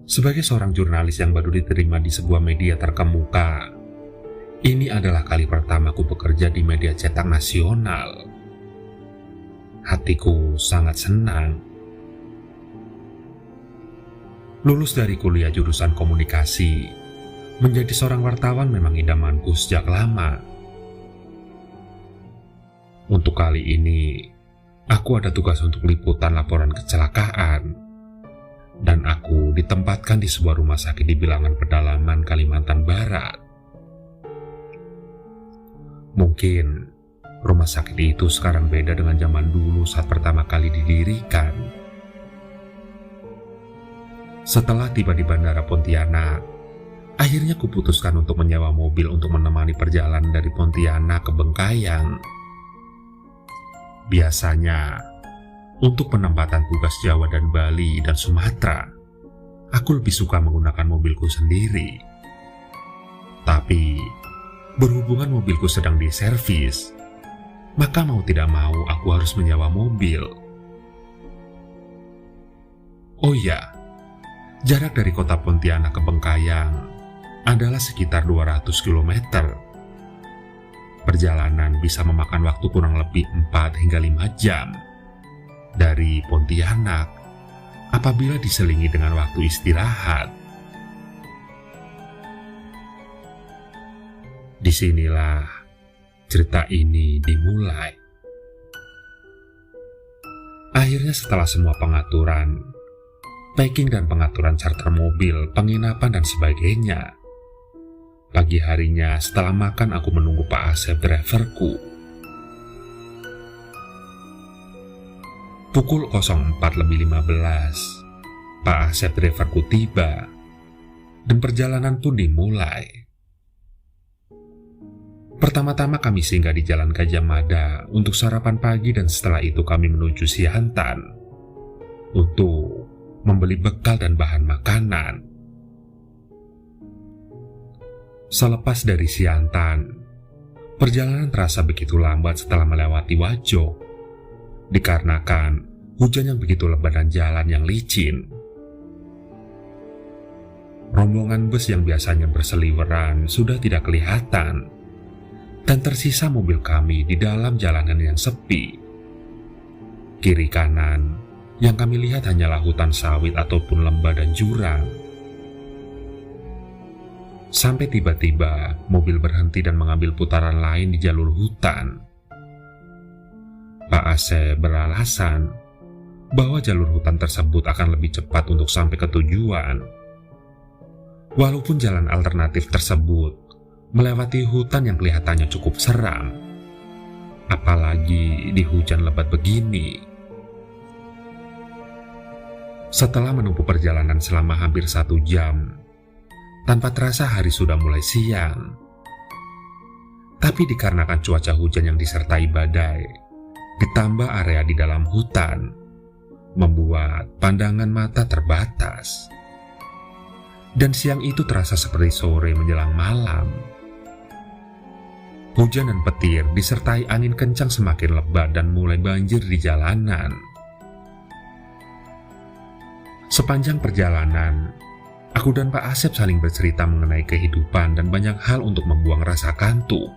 Sebagai seorang jurnalis yang baru diterima di sebuah media terkemuka, ini adalah kali pertamaku bekerja di media cetak nasional. Hatiku sangat senang. Lulus dari kuliah jurusan komunikasi, menjadi seorang wartawan memang idamanku sejak lama. Untuk kali ini, aku ada tugas untuk liputan laporan kecelakaan. Dan aku ditempatkan di sebuah rumah sakit di Bilangan Pedalaman, Kalimantan Barat. Mungkin rumah sakit itu sekarang beda dengan zaman dulu saat pertama kali didirikan. Setelah tiba di Bandara Pontianak, akhirnya kuputuskan untuk menyewa mobil untuk menemani perjalanan dari Pontianak ke Bengkayang. Biasanya, untuk penempatan tugas Jawa dan Bali dan Sumatera, aku lebih suka menggunakan mobilku sendiri. Tapi, berhubungan mobilku sedang diservis, maka mau tidak mau aku harus menyewa mobil. Oh iya, jarak dari kota Pontianak ke Bengkayang adalah sekitar 200 km. Perjalanan bisa memakan waktu kurang lebih 4 hingga 5 jam. Dari Pontianak, apabila diselingi dengan waktu istirahat. Disinilah cerita ini dimulai. Akhirnya setelah semua pengaturan, packing dan pengaturan charter mobil, penginapan dan sebagainya, pagi harinya setelah makan aku menunggu Pak Asep driverku. Pukul 04.15, Pak Asep driverku tiba, dan perjalanan pun dimulai. Pertama-tama kami singgah di Jalan Gajah Mada untuk sarapan pagi dan setelah itu kami menuju Siantan untuk membeli bekal dan bahan makanan. Selepas dari Siantan, perjalanan terasa begitu lambat setelah melewati Wajo, dikarenakan hujan yang begitu lebat dan jalan yang licin. Rombongan bus yang biasanya berseliweran sudah tidak kelihatan, dan tersisa mobil kami di dalam jalanan yang sepi. Kiri kanan, yang kami lihat hanyalah hutan sawit ataupun lembah dan jurang. Sampai tiba-tiba mobil berhenti dan mengambil putaran lain di jalur hutan. Pak Asep beralasan bahwa jalur hutan tersebut akan lebih cepat untuk sampai ke tujuan. Walaupun jalan alternatif tersebut melewati hutan yang kelihatannya cukup seram, apalagi di hujan lebat begini. Setelah menempuh perjalanan selama hampir 1 jam, tanpa terasa hari sudah mulai siang. Tapi dikarenakan cuaca hujan yang disertai badai, ditambah area di dalam hutan, membuat pandangan mata terbatas. Dan siang itu terasa seperti sore menjelang malam. Hujan dan petir disertai angin kencang semakin lebat dan mulai banjir di jalanan. Sepanjang perjalanan, aku dan Pak Asep saling bercerita mengenai kehidupan dan banyak hal untuk membuang rasa kantuk.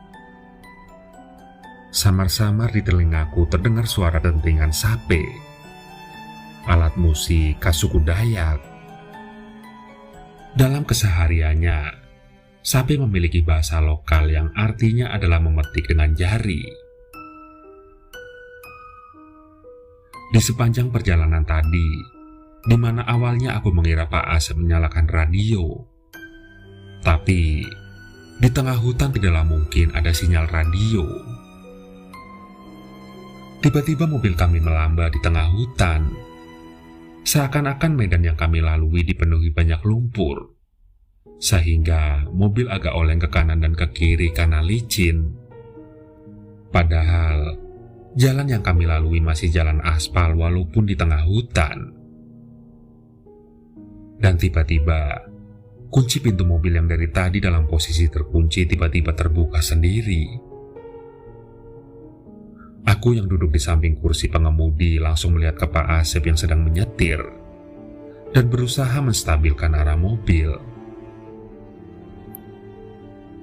Samar-samar di telingaku terdengar suara dentingan sape, alat musik khas suku Dayak. Dalam kesehariannya, sape memiliki bahasa lokal yang artinya adalah memetik dengan jari. Di sepanjang perjalanan tadi, di mana awalnya aku mengira Pak Asep menyalakan radio, tapi di tengah hutan tidaklah mungkin ada sinyal radio. Tiba-tiba mobil kami melambat di tengah hutan. Seakan-akan medan yang kami lalui dipenuhi banyak lumpur, sehingga mobil agak oleng ke kanan dan ke kiri karena licin. Padahal, jalan yang kami lalui masih jalan aspal walaupun di tengah hutan. Dan tiba-tiba, kunci pintu mobil yang dari tadi dalam posisi terkunci tiba-tiba terbuka sendiri. Aku yang duduk di samping kursi pengemudi langsung melihat ke Pak Asep yang sedang menyetir. dan berusaha menstabilkan arah mobil.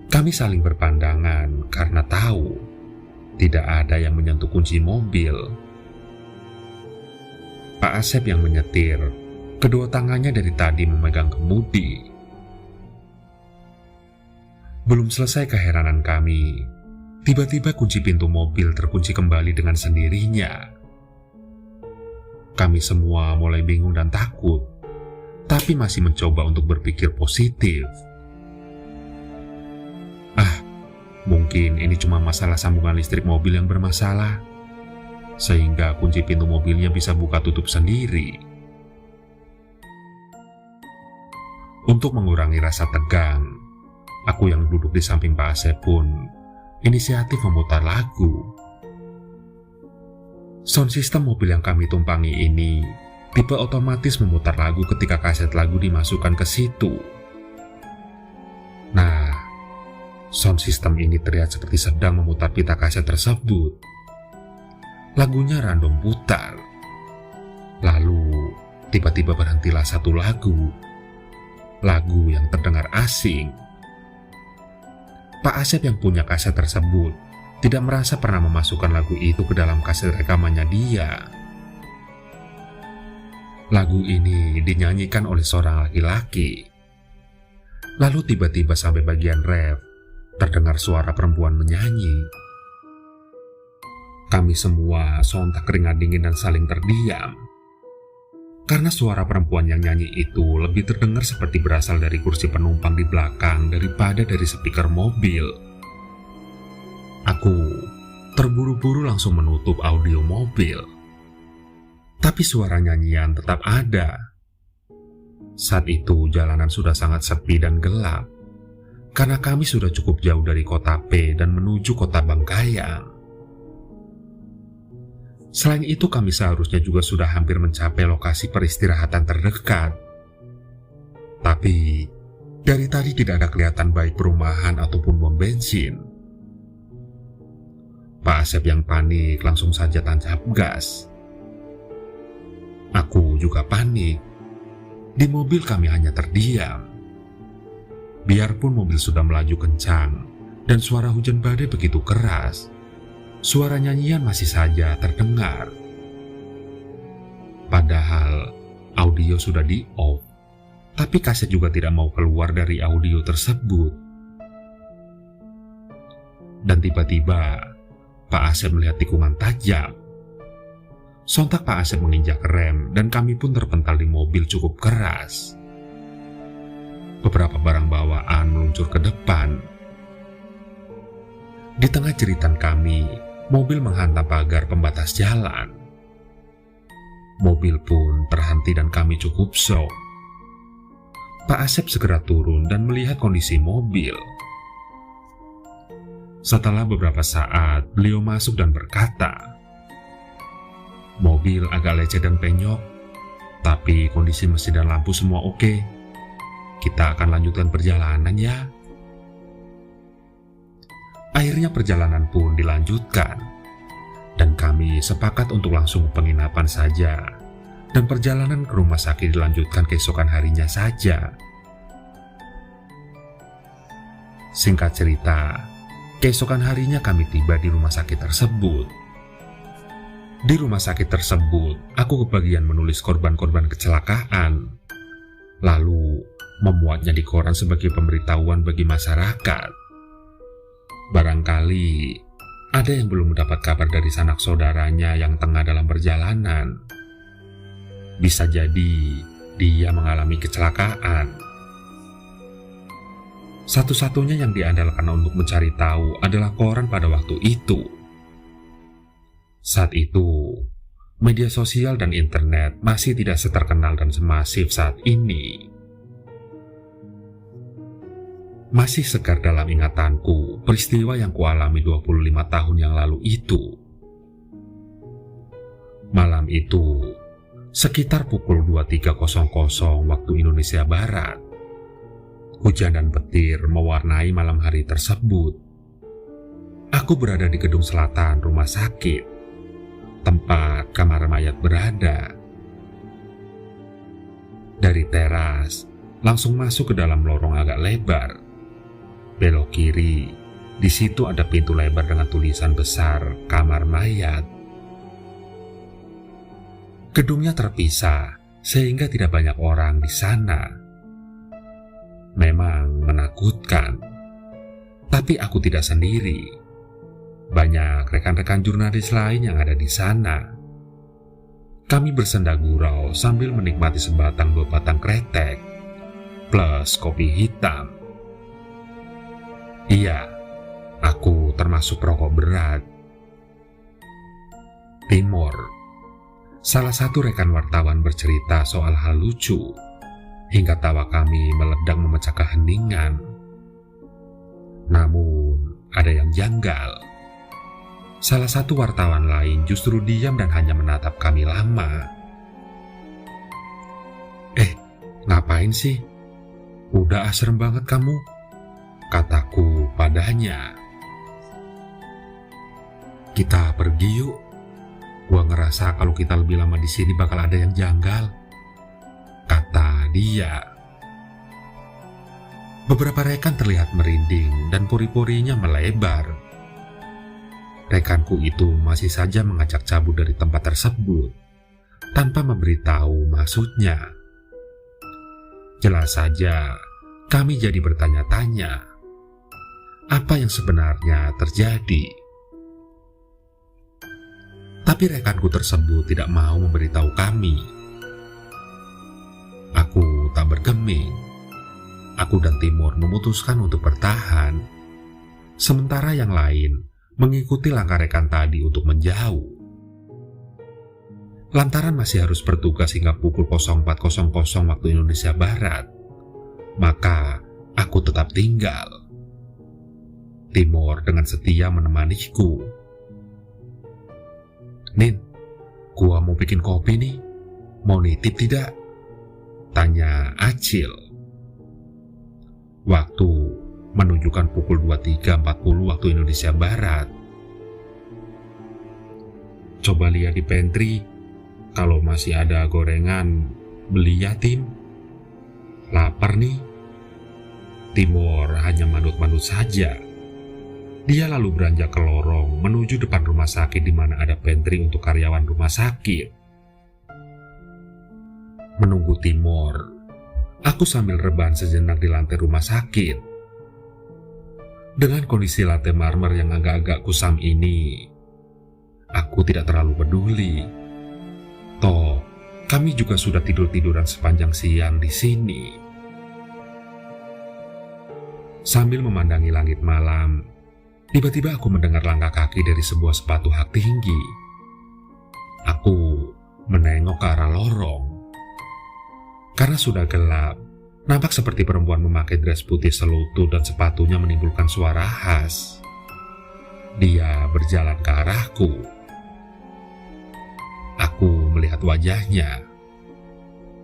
Kami saling berpandangan karena tahu tidak ada yang menyentuh kunci mobil. Pak Asep yang menyetir, kedua tangannya dari tadi memegang kemudi. Belum selesai keheranan kami, tiba-tiba kunci pintu mobil terkunci kembali dengan sendirinya. Kami semua mulai bingung dan takut, tapi masih mencoba untuk berpikir positif. Mungkin ini cuma masalah sambungan listrik mobil yang bermasalah, sehingga kunci pintu mobilnya bisa buka tutup sendiri. Untuk mengurangi rasa tegang, aku yang duduk di samping Pak Asep pun inisiatif memutar lagu. Sound system mobil yang kami tumpangi ini tipe otomatis memutar lagu ketika kaset lagu dimasukkan ke situ. Nah, sound system ini terlihat seperti sedang memutar pita kaset tersebut. Lagunya random putar. Lalu, tiba-tiba berhentilah satu lagu. Lagu yang terdengar asing. Pak Asep yang punya kaset tersebut tidak merasa pernah memasukkan lagu itu ke dalam kaset rekamannya dia. Lagu ini dinyanyikan oleh seorang laki-laki. Lalu tiba-tiba sampai bagian ref, terdengar suara perempuan menyanyi. Kami semua sontak keringat dingin dan saling terdiam. Karena suara perempuan yang nyanyi itu lebih terdengar seperti berasal dari kursi penumpang di belakang daripada dari speaker mobil. Aku terburu-buru langsung menutup audio mobil. Tapi suara nyanyian tetap ada. Saat itu jalanan sudah sangat sepi dan gelap, karena kami sudah cukup jauh dari kota P dan menuju kota Bangkayang. Selain itu kami seharusnya juga sudah hampir mencapai lokasi peristirahatan terdekat. Tapi, dari tadi tidak ada kelihatan baik perumahan ataupun pom bensin. Pak Asep yang panik langsung saja tancap gas. Aku juga panik. Di mobil kami hanya terdiam. Biarpun mobil sudah melaju kencang dan suara hujan badai begitu keras, suara nyanyian masih saja terdengar. Padahal audio sudah di-off, tapi kaset juga tidak mau keluar dari audio tersebut. Dan tiba-tiba Pak Asep melihat tikungan tajam. Sontak Pak Asep menginjak rem dan kami pun terpental di mobil cukup keras. Beberapa barang bawaan meluncur ke depan. Di tengah jeritan kami, mobil menghantam pagar pembatas jalan. Mobil pun terhenti dan kami cukup shock. Pak Asep segera turun dan melihat kondisi mobil. Setelah beberapa saat, beliau masuk dan berkata, "Mobil agak lecet dan penyok, tapi kondisi mesin dan lampu semua oke. Kita akan lanjutkan perjalanan ya." Akhirnya perjalanan pun dilanjutkan, dan kami sepakat untuk langsung ke penginapan saja, dan perjalanan ke rumah sakit dilanjutkan keesokan harinya saja. Singkat cerita, keesokan harinya kami tiba di rumah sakit tersebut. Di rumah sakit tersebut, aku kebagian menulis korban-korban kecelakaan, lalu memuatnya di koran sebagai pemberitahuan bagi masyarakat. Barangkali ada yang belum mendapat kabar dari sanak saudaranya yang tengah dalam perjalanan. Bisa jadi dia mengalami kecelakaan. Satu-satunya yang diandalkan untuk mencari tahu adalah koran pada waktu itu. Saat itu, media sosial dan internet masih tidak seterkenal dan semasif saat ini. Masih segar dalam ingatanku peristiwa yang kualami 25 tahun yang lalu itu. Malam itu, sekitar pukul 23.00 waktu Indonesia Barat, hujan dan petir mewarnai malam hari tersebut. Aku berada di gedung selatan rumah sakit, tempat kamar mayat berada. Dari teras, langsung masuk ke dalam lorong agak lebar. Belok kiri, di situ ada pintu lebar dengan tulisan besar kamar mayat. Gedungnya terpisah, sehingga tidak banyak orang di sana. Memang menakutkan, tapi aku tidak sendiri. Banyak rekan-rekan jurnalis lain yang ada di sana. Kami bersenda gurau sambil menikmati sebatang 2 batang kretek plus kopi hitam. Iya, aku termasuk perokok berat. Timur, salah satu rekan wartawan bercerita soal hal lucu, hingga tawa kami meledak memecah keheningan. Namun, ada yang janggal. Salah satu wartawan lain justru diam dan hanya menatap kami lama. Ngapain sih? Udah serem banget kamu, kataku padanya. Kita pergi yuk. Gua ngerasa kalau kita lebih lama di sini bakal ada yang janggal, kata dia. Beberapa rekan terlihat merinding dan pori-porinya melebar. Rekanku itu masih saja mengajak cabut dari tempat tersebut tanpa memberitahu maksudnya. Jelas saja kami jadi bertanya-tanya apa yang sebenarnya terjadi. Tapi rekanku tersebut tidak mau memberitahu kami. Aku tak bergeming. Aku dan Timur memutuskan untuk bertahan, sementara yang lain mengikuti langkah rekan tadi untuk menjauh. Lantaran masih harus bertugas hingga pukul 04.00 waktu Indonesia Barat, maka aku tetap tinggal. Timur dengan setia menemaniku. Nin, gua mau bikin kopi nih, mau nitip tidak? Tanya Acil. Waktu menunjukkan pukul 23.40 waktu Indonesia Barat. Coba lihat di pantry, kalau masih ada gorengan, beli ya Tim. Lapar nih. Timur hanya manut-manut saja. Dia lalu beranjak ke lorong menuju depan rumah sakit di mana ada pantry untuk karyawan rumah sakit. Menunggu Timur, aku sambil rebahan sejenak di lantai rumah sakit. Dengan kondisi lantai marmer yang agak-agak kusam ini, aku tidak terlalu peduli. Toh, kami juga sudah tidur-tiduran sepanjang siang di sini. Sambil memandangi langit malam, tiba-tiba aku mendengar langkah kaki dari sebuah sepatu hak tinggi. Aku menengok ke arah lorong. Karena sudah gelap, nampak seperti perempuan memakai dress putih selutut dan sepatunya menimbulkan suara khas. Dia berjalan ke arahku. Aku melihat wajahnya.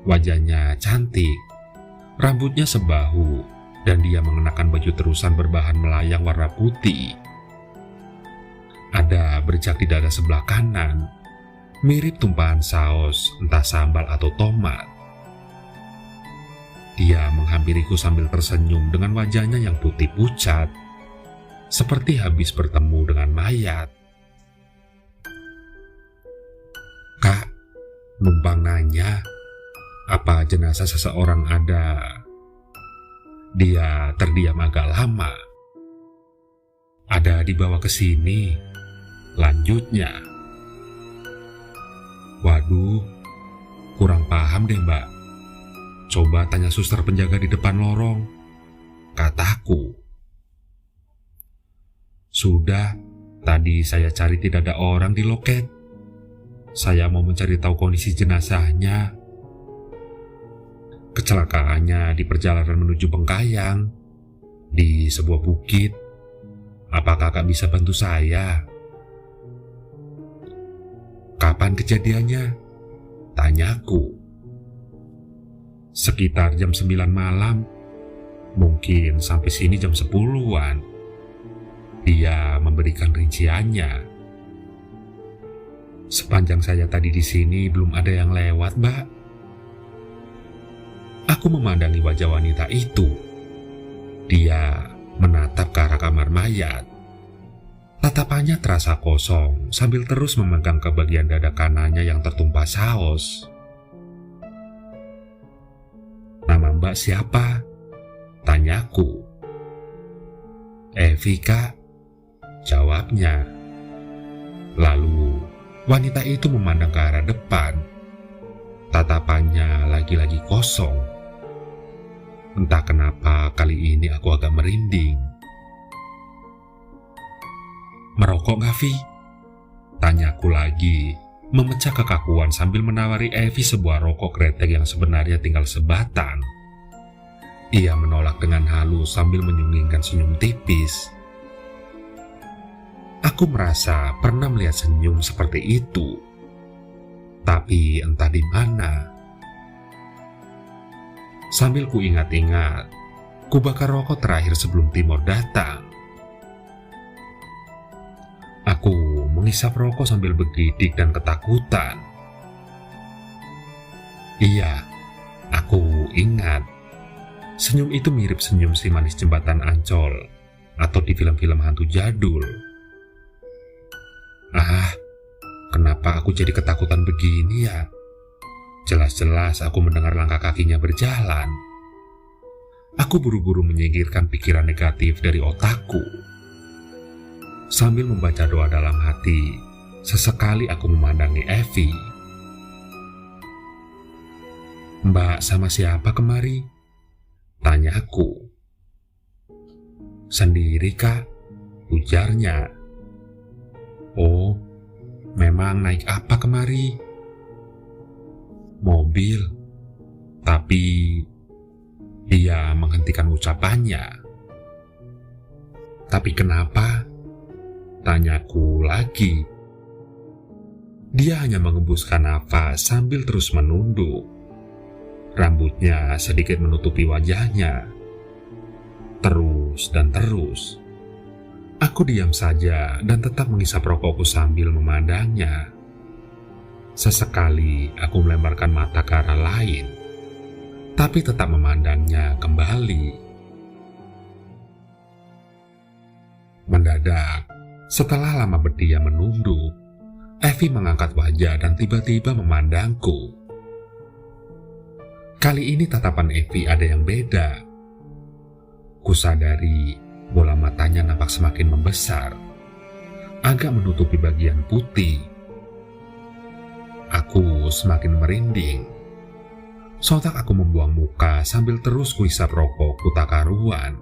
Wajahnya cantik, rambutnya sebahu, dan dia mengenakan baju terusan berbahan melayang warna putih. Ada bercak di dada sebelah kanan, mirip tumpahan saus, entah sambal atau tomat. Dia menghampiriku sambil tersenyum dengan wajahnya yang putih pucat, seperti habis bertemu dengan mayat. Kak, numpang nanya, apa jenazah seseorang ada? Dia terdiam agak lama. Ada dibawa ke sini, lanjutnya. Waduh, kurang paham deh mbak. Coba tanya suster penjaga di depan lorong, kataku. Sudah, tadi saya cari tidak ada orang di loket. Saya mau mencari tahu kondisi jenazahnya. Kecelakaannya di perjalanan menuju Bengkayang, di sebuah bukit. Apakah kakak bisa bantu saya? Kapan kejadiannya? Tanyaku. Sekitar jam 9 malam, mungkin sampai sini jam 10-an. Dia memberikan rinciannya. Sepanjang saya tadi di sini belum ada yang lewat, Mbak. Aku memandangi wajah wanita itu. Dia menatap ke arah kamar mayat. Tatapannya terasa kosong sambil terus memegang ke bagian dada kanannya yang tertumpah saus. "Nama Mbak siapa?" tanyaku. "Evi, Kak," jawabnya. Lalu wanita itu memandang ke arah depan. Tatapannya lagi-lagi kosong. Entah kenapa kali ini aku agak merinding. "Merokok nggak, Vi?" tanyaku lagi, memecah kekakuan sambil menawari Evi sebuah rokok kretek yang sebenarnya tinggal sebatang. Ia menolak dengan halus sambil menyunggingkan senyum tipis. Aku merasa pernah melihat senyum seperti itu, tapi entah di mana. Sambil ku ingat-ingat, ku bakar rokok terakhir sebelum Timur datang. Aku menghisap rokok sambil bergidik dan ketakutan. Iya, aku ingat. Senyum itu mirip senyum si manis jembatan Ancol atau di film-film hantu jadul. Kenapa aku jadi ketakutan begini ya? Jelas-jelas aku mendengar langkah kakinya berjalan. Aku buru-buru menyingkirkan pikiran negatif dari otakku. Sambil membaca doa dalam hati, sesekali aku memandangi Evi. "Mbak sama siapa kemari?" tanyaku. "Sendiri, Kak," ujarnya. "Oh, memang naik apa kemari?" "Mobil." Tapi dia menghentikan ucapannya. "Tapi kenapa?" tanyaku lagi. Dia hanya mengembuskan nafas sambil terus menunduk. Rambutnya sedikit menutupi wajahnya. Terus dan terus. Aku diam saja dan tetap menghisap rokokku sambil memandangnya. Sesekali aku melemparkan mata ke arah lain, tapi tetap memandangnya kembali. Mendadak, setelah lama berdiam menunduk, Evi mengangkat wajah dan tiba-tiba memandangku. Kali ini tatapan Evi ada yang beda. Kusadari bola matanya nampak semakin membesar, agak menutupi bagian putih. Aku semakin merinding. Sontak aku membuang muka sambil terus kuhisap rokok tak karuan.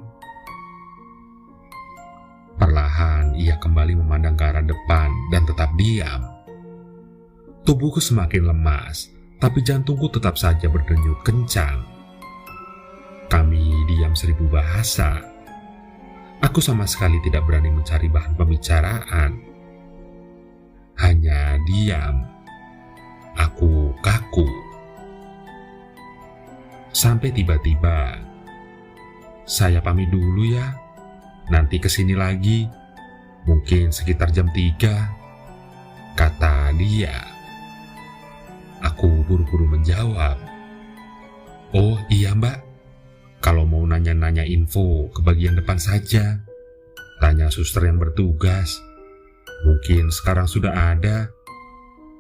Perlahan ia kembali memandang ke arah depan dan tetap diam. Tubuhku semakin lemas, tapi jantungku tetap saja berdenyut kencang. Kami diam 1000 bahasa. Aku sama sekali tidak berani mencari bahan pembicaraan. Hanya diam. Aku kaku. Sampai tiba-tiba, "Saya pamit dulu ya. Nanti kesini lagi. Mungkin sekitar jam 3, kata dia. Aku buru-buru menjawab. "Oh iya Mbak, kalau mau nanya-nanya info ke bagian depan saja. Tanya suster yang bertugas. Mungkin sekarang sudah ada,"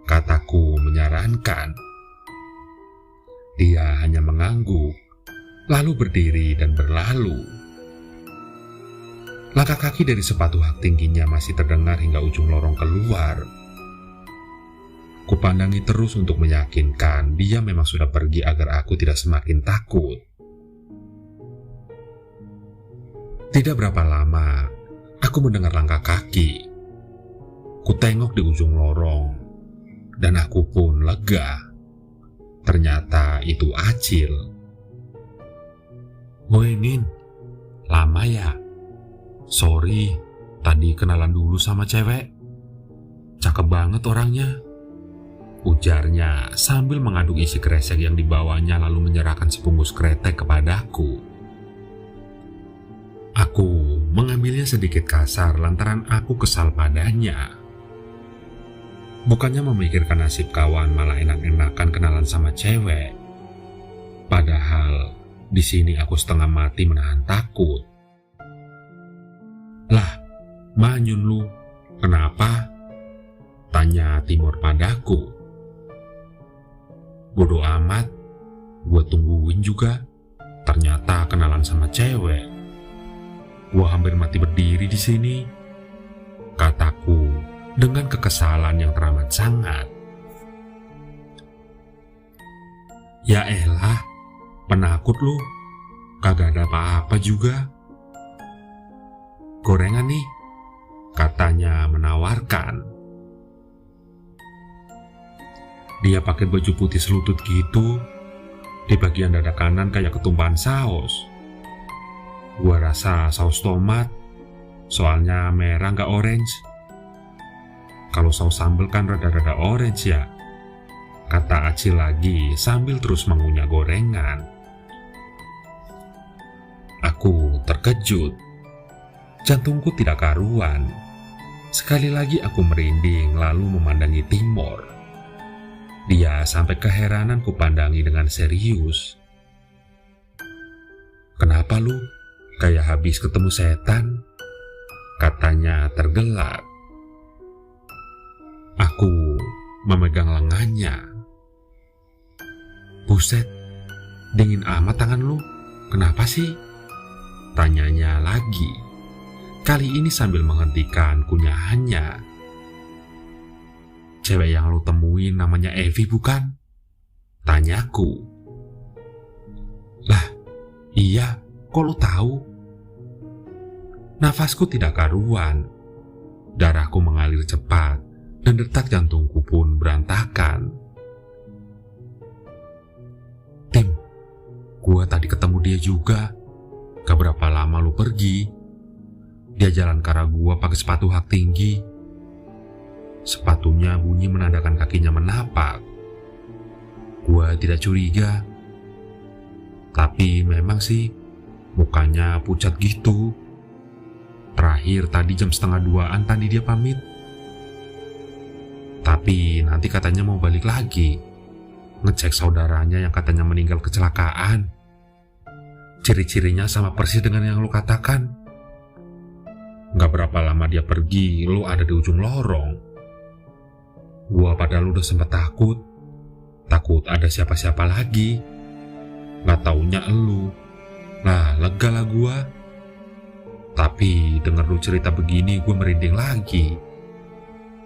kataku menyarankan. Dia hanya mengangguk, lalu berdiri dan berlalu. Langkah kaki dari sepatu hak tingginya masih terdengar hingga ujung lorong keluar. Kupandangi terus untuk meyakinkan dia memang sudah pergi agar aku tidak semakin takut. Tidak berapa lama, aku mendengar langkah kaki. Kutengok di ujung lorong, dan aku pun lega. Ternyata itu Acil. "Woi Min, lama ya? Sorry, tadi kenalan dulu sama cewek. Cakep banget orangnya," ujarnya sambil mengaduk isi kresek yang dibawanya lalu menyerahkan sebungkus kretek kepadaku. Aku mengambilnya sedikit kasar lantaran aku kesal padanya. Bukannya memikirkan nasib kawan, malah enak-enakan kenalan sama cewek. Padahal di sini aku setengah mati menahan takut. Lah, Manyun lu, kenapa? Tanya Timur padaku. Bodoh amat, gue tungguin juga. Ternyata kenalan sama cewek. Gue hampir mati berdiri di sini, kataku dengan kekesalan yang teramat sangat. Ya elah, penakut lu, kagak ada apa-apa juga. Gorengan nih, katanya menawarkan. Dia pakai baju putih selutut gitu, di bagian dada kanan kayak ketumpahan saus. Gua rasa saus tomat, soalnya merah nggak orange. Kalau saus sambal kan rada-rada orange ya, kata Acil lagi sambil terus mengunyah gorengan. Aku terkejut, jantungku tidak karuan. Sekali lagi aku merinding lalu memandangi Timur. Dia sampai keheranan kupandangi dengan serius. Kenapa lu? Kayak habis ketemu setan, katanya tergelak. Aku memegang lengannya. Buset, dingin amat tangan lu. Kenapa sih? Tanyanya lagi. Kali ini sambil menghentikan kunyahannya. Cewek yang lu temuin namanya Evi bukan? Tanyaku. Lah, iya, kok lu tahu? Nafasku tidak karuan. Darahku mengalir cepat dan detak jantungku pun berantakan. Tim, gua tadi ketemu dia juga. Gak berapa lama lu pergi. Dia jalan ke arah gua pakai sepatu hak tinggi. Sepatunya bunyi menandakan kakinya menapak. Gua tidak curiga. Tapi memang sih, mukanya pucat gitu. Terakhir tadi jam 1:30 tadi dia pamit. Tapi nanti katanya mau balik lagi, ngecek saudaranya yang katanya meninggal kecelakaan. Ciri-cirinya sama persis dengan yang lu katakan. Gak berapa lama dia pergi, lu ada di ujung lorong. Gua padahal udah sempat takut ada siapa-siapa lagi. Gak taunya elu. Nah, lega lah gua. Tapi denger lu cerita begini gue merinding lagi,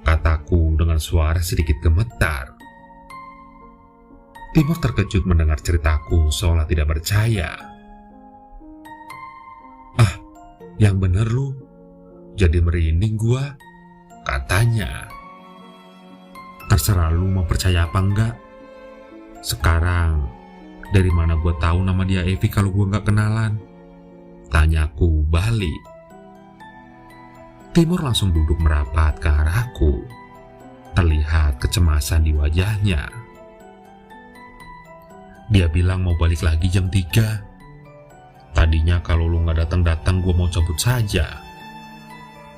kataku dengan suara sedikit gemetar. Timur terkejut mendengar ceritaku seolah tidak percaya. Ah, yang bener lu. Jadi merinding gua, katanya. Terserah lu mau percaya apa enggak. Sekarang, dari mana gua tahu nama dia Evi kalau gua nggak kenalan? Tanyaku balik. Timur langsung duduk merapat ke arahku. Terlihat kecemasan di wajahnya. Dia bilang mau balik lagi jam 3. Tadinya kalau lu nggak datang-datang gua mau cabut saja.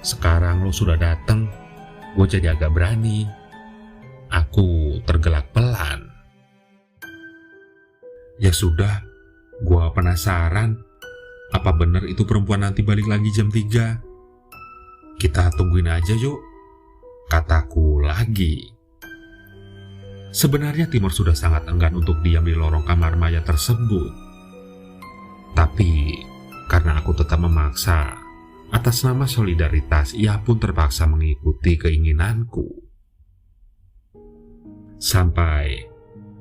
Sekarang lu sudah datang, gua jadi agak berani. Aku tergelak pelan. Ya sudah, gua penasaran. Apa benar itu perempuan nanti balik lagi jam 3? Kita tungguin aja yuk, kataku lagi. Sebenarnya Timur sudah sangat enggan untuk diam di lorong kamar mayat tersebut. Tapi karena aku tetap memaksa, atas nama solidaritas ia pun terpaksa mengikuti keinginanku. Sampai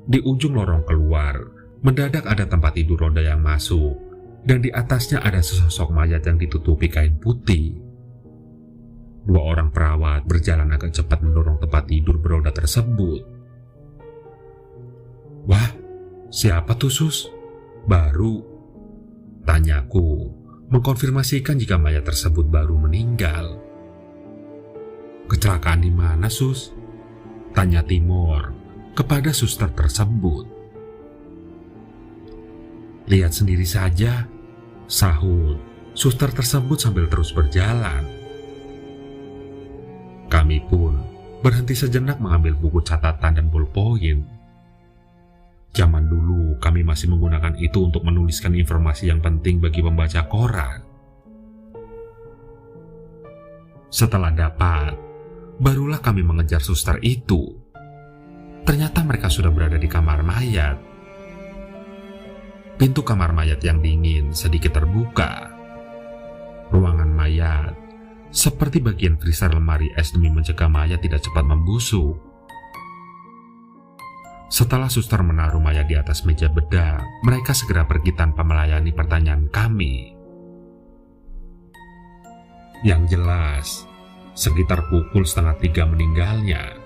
di ujung lorong keluar, mendadak ada tempat tidur roda yang masuk, dan di atasnya ada sesosok mayat yang ditutupi kain putih. 2 orang perawat berjalan agak cepat mendorong tempat tidur beroda tersebut. Wah, siapa tuh Sus? Baru? Tanyaku, mengkonfirmasikan jika mayat tersebut baru meninggal. Kecelakaan di mana Sus? Tanya Timur kepada suster tersebut. Lihat sendiri saja, sahut suster tersebut sambil terus berjalan. Kami pun berhenti sejenak mengambil buku catatan dan ballpoint. Zaman dulu kami masih menggunakan itu untuk menuliskan informasi yang penting bagi pembaca koran. Setelah dapat, barulah kami mengejar suster itu. Ternyata mereka sudah berada di kamar mayat. Pintu kamar mayat yang dingin sedikit terbuka. Ruangan mayat seperti bagian freezer lemari es demi mencegah mayat tidak cepat membusuk. Setelah suster menaruh mayat di atas meja bedah, mereka segera pergi tanpa melayani pertanyaan kami. Yang jelas, sekitar pukul 2:30 meninggalnya.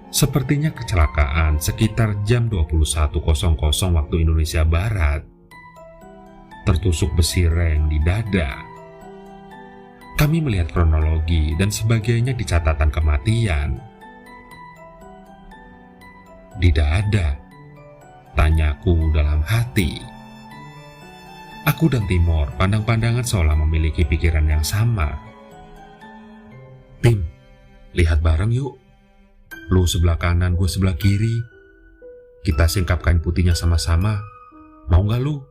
Sepertinya kecelakaan sekitar jam 21.00 waktu Indonesia Barat. Tertusuk besi reng di dada. Kami melihat kronologi dan sebagainya di catatan kematian. Tidak ada, tanyaku dalam hati. Aku dan Timor pandang-pandangan seolah memiliki pikiran yang sama. Tim, lihat bareng yuk. Lu sebelah kanan, gue sebelah kiri. Kita singkap kain putihnya sama-sama. Mau gak lu?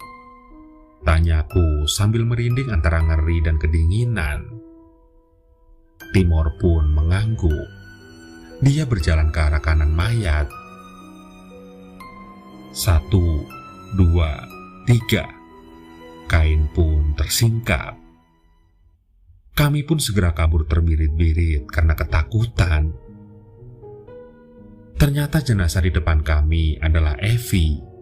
Tanyaku sambil merinding antara ngeri dan kedinginan. Timor pun mengangguk. Dia berjalan ke arah kanan mayat. 1, 2, 3. Kain pun tersingkap. Kami pun segera kabur terbirit-birit karena ketakutan. Ternyata jenazah di depan kami adalah Evi.